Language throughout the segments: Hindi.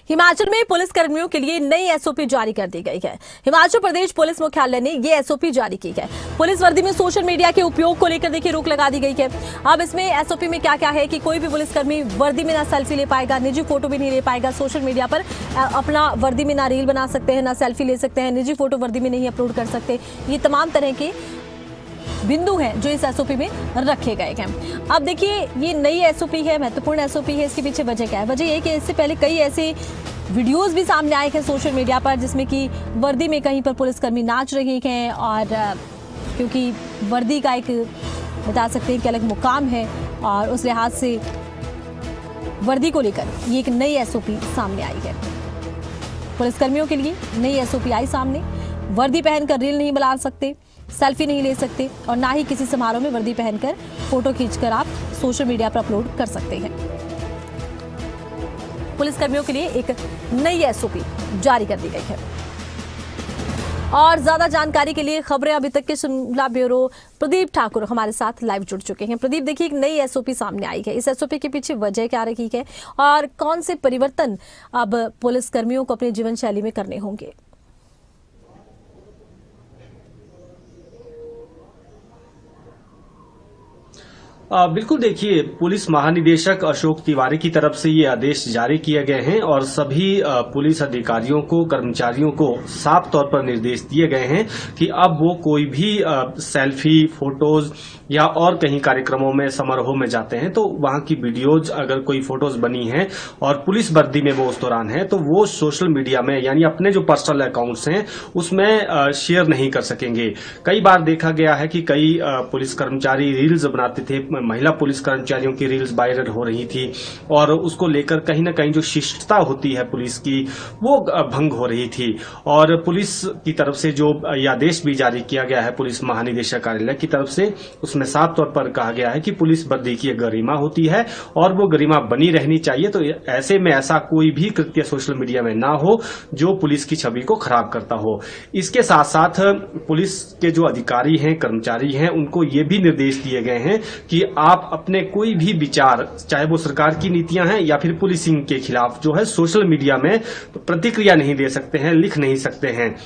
हिमाचल में पुलिस कर्मियों के लिए नई एसओपी जारी कर दी गई है। हिमाचल प्रदेश पुलिस मुख्यालय ने ये एसओपी जारी की है। पुलिस वर्दी में सोशल मीडिया के उपयोग को लेकर देखिए रोक लगा दी गई है। अब इसमें एसओपी में क्या क्या है कि कोई भी पुलिसकर्मी वर्दी में ना सेल्फी ले पाएगा, निजी फोटो भी नहीं ले पाएगा, सोशल मीडिया पर अपना वर्दी में ना रील बना सकते हैं, ना सेल्फी ले सकते हैं, निजी फोटो वर्दी में नहीं अपलोड कर सकते। ये तमाम तरह के बिंदु हैं जो इस एसओपी में रखे गए हैं। अब देखिए ये नई एसओपी है, महत्वपूर्ण एसओपी है। इसके पीछे वजह क्या है? वजह ये कि इससे पहले कई ऐसे वीडियोस भी सामने आए हैं सोशल मीडिया पर जिसमें कि वर्दी में कहीं पर पुलिसकर्मी नाच रहे हैं, और क्योंकि वर्दी का एक बता सकते हैं कि अलग मुकाम है, और उस लिहाज से वर्दी को लेकर ये एक नई एसओपी सामने आई है। पुलिसकर्मियों के लिए नई एसओपी आई सामने। वर्दी पहनकर रील नहीं बना सकते, सेल्फी नहीं ले सकते, और ना ही किसी समारोह में वर्दी पहनकर फोटो खींचकर आप सोशल मीडिया पर अपलोड कर सकते हैं। पुलिसकर्मियों के लिए एक नई एसओपी जारी कर दी गई है। और ज्यादा जानकारी के लिए खबरें अभी तक के शिमला ब्यूरो प्रदीप ठाकुर हमारे साथ लाइव जुड़ चुके हैं। प्रदीप, देखिए एक नई एसओपी सामने आई है। इस एसओपी के पीछे वजह क्या रही है और कौन से परिवर्तन अब पुलिसकर्मियों को अपनी जीवन शैली में करने होंगे? बिल्कुल, देखिए पुलिस महानिदेशक अशोक तिवारी की तरफ से ये आदेश जारी किए गए हैं और सभी पुलिस अधिकारियों को, कर्मचारियों को साफ तौर पर निर्देश दिए गए हैं कि अब वो कोई भी सेल्फी, फोटोज या और कहीं कार्यक्रमों में, समारोह में जाते हैं तो वहां की वीडियोज, अगर कोई फोटोज बनी हैं और पुलिस वर्दी में वो उस दौरान है, तो वो सोशल मीडिया में यानी अपने जो पर्सनल अकाउंट्स हैं उसमें शेयर नहीं कर सकेंगे। कई बार देखा गया है कि कई पुलिस कर्मचारी रील्स बनाते थे, महिला पुलिस कर्मचारियों की रील्स वायरल हो रही थी और उसको लेकर कहीं ना कहीं जो शिष्टता होती है पुलिस की वो भंग हो रही थी। और पुलिस की तरफ से जो यह आदेश भी जारी किया गया है पुलिस महानिदेशक कार्यालय की तरफ से, उसमें साफ तौर पर कहा गया है कि पुलिस वर्दी की एक गरिमा होती है और वो गरिमा बनी रहनी चाहिए। तो ऐसे में ऐसा कोई भी कृत्य सोशल मीडिया में ना हो जो पुलिस की छवि को खराब करता हो। इसके साथ साथ पुलिस के जो अधिकारी हैं, कर्मचारी हैं, उनको ये भी निर्देश दिए गए हैं कि आप अपने कोई भी विचार, चाहे वो सरकार की नीतियां हैं या फिर पुलिसिंग के खिलाफ जो है, सोशल मीडिया में प्रतिक्रिया नहीं दे सकते हैं, लिख नहीं सकते हैं।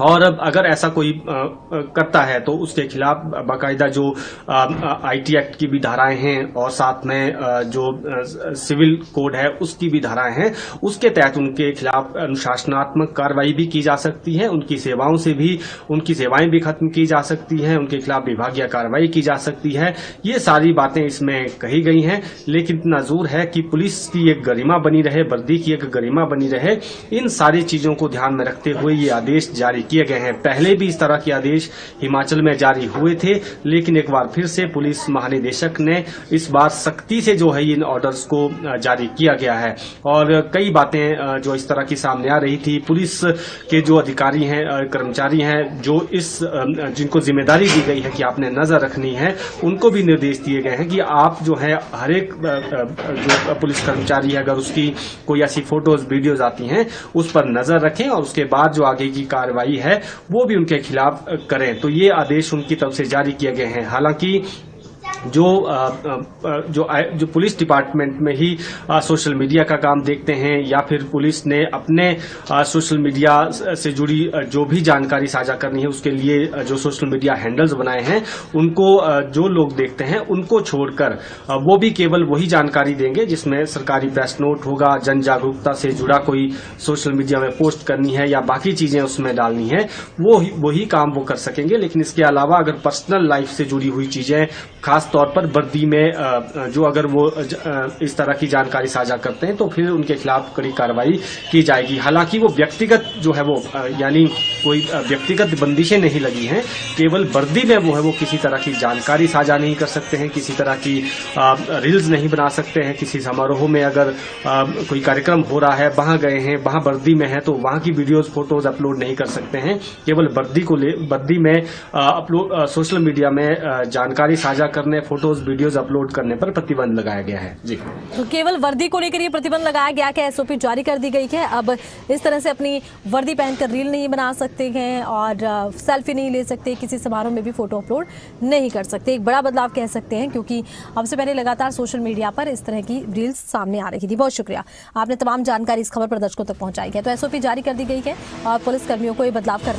और अगर ऐसा कोई करता है तो उसके खिलाफ बाकायदा जो आईटी एक्ट की भी धाराएं हैं और साथ में जो सिविल कोड है उसकी भी धाराएं हैं, उसके तहत उनके खिलाफ अनुशासनात्मक कार्रवाई भी की जा सकती है। उनकी सेवाओं से भी, उनकी सेवाएं भी खत्म की जा सकती हैं, उनके खिलाफ विभागीय कार्रवाई की जा सकती है। ये सारी बातें इसमें कही गई हैं, लेकिन इतना जोर है कि पुलिस की एक गरिमा बनी रहे, वर्दी की एक गरिमा बनी रहे। इन सारी चीजों को ध्यान में रखते हुए ये आदेश जारी किए गए हैं। पहले भी इस तरह के आदेश हिमाचल में जारी हुए थे, लेकिन एक बार फिर से पुलिस महानिदेशक ने इस बार सख्ती से जो है इन ऑर्डर्स को जारी किया गया है। और कई बातें जो इस तरह की सामने आ रही थी, पुलिस के जो अधिकारी हैं, कर्मचारी हैं, जो जिनको जिम्मेदारी दी गई है कि आपने नजर रखनी है, उनको भी निर्देश दिए गए हैं कि आप जो है हर एक जो पुलिस कर्मचारी है, अगर उसकी कोई ऐसी फोटोज, वीडियोज आती हैं उस पर नजर रखें और उसके बाद जो आगे की कार्रवाई है वो भी उनके खिलाफ करें। तो ये आदेश उनकी तरफ से जारी किए गए हैं। हालांकि जो पुलिस डिपार्टमेंट में ही सोशल मीडिया का काम देखते हैं या फिर पुलिस ने अपने सोशल मीडिया से जुड़ी जो भी जानकारी साझा करनी है उसके लिए जो सोशल मीडिया हैंडल्स बनाए हैं, उनको जो लोग देखते हैं उनको छोड़कर वो भी केवल वही जानकारी देंगे जिसमें सरकारी प्रेस नोट होगा, जन जागरूकता से जुड़ा कोई सोशल मीडिया में पोस्ट करनी है या बाकी चीजें उसमें डालनी है, वही काम वो कर सकेंगे। लेकिन इसके अलावा अगर पर्सनल लाइफ से जुड़ी हुई चीजें, खास तौर पर वर्दी में जो अगर वो इस तरह की जानकारी साझा करते हैं तो फिर उनके खिलाफ कड़ी कार्रवाई की जाएगी। हालांकि वो व्यक्तिगत जो है वो यानी कोई व्यक्तिगत बंदिशें नहीं लगी हैं, केवल वर्दी में वो है वो किसी तरह की जानकारी साझा नहीं कर सकते हैं, किसी तरह की रील्स नहीं बना सकते हैं। किसी समारोह में अगर कोई कार्यक्रम हो रहा है, वहां गए हैं, वहां वर्दी में है, तो वहां की वीडियोज, फोटोज अपलोड नहीं कर सकते हैं। केवल वर्दी में अपलोड सोशल मीडिया में जानकारी साझा करने, फोटोज वीडियोज अपलोड करने पर प्रतिबंध लगाया गया है। जी, तो केवल वर्दी को लेकर ये प्रतिबंध लगाया गया कि एसओपी जारी कर दी गई है। अब इस तरह से अपनी वर्दी पहनकर रील नहीं बना सकते हैं और सेल्फी नहीं ले सकते, किसी समारोह में भी फोटो अपलोड नहीं कर सकते। एक बड़ा बदलाव कह सकते हैं, क्योंकि अब से पहले लगातार सोशल मीडिया पर इस तरह की रील्स सामने आ रही थी। बहुत शुक्रिया, आपने तमाम जानकारी इस खबर पर दर्शकों तक पहुंचाई है। तो एसओपी जारी कर दी गई है और पुलिस कर्मियों को ये बदलाव करने